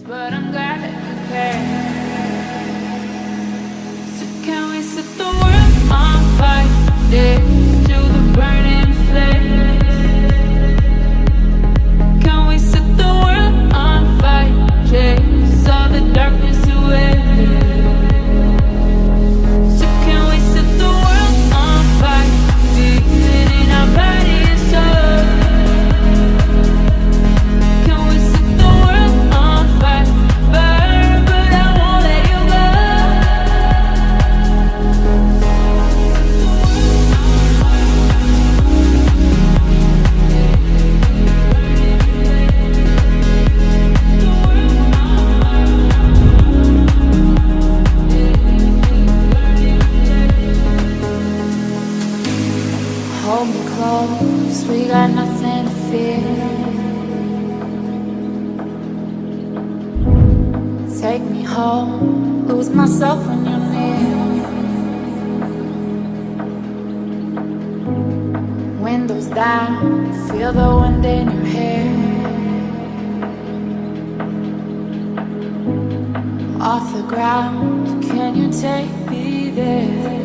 but I'm glad that you care. So can we set the world on fire? Days to the burning flame. Can we set the world on fire? Chase all the darkness away. So can we set the world on fire? Feeling in our body and soul. Can we set the world on fire? Burn, but I won't let you go. Hold me close, we got nothing to fear. Take me home, lose myself when you're near. Windows down, feel the wind in your hair. Off the ground, can you take me there?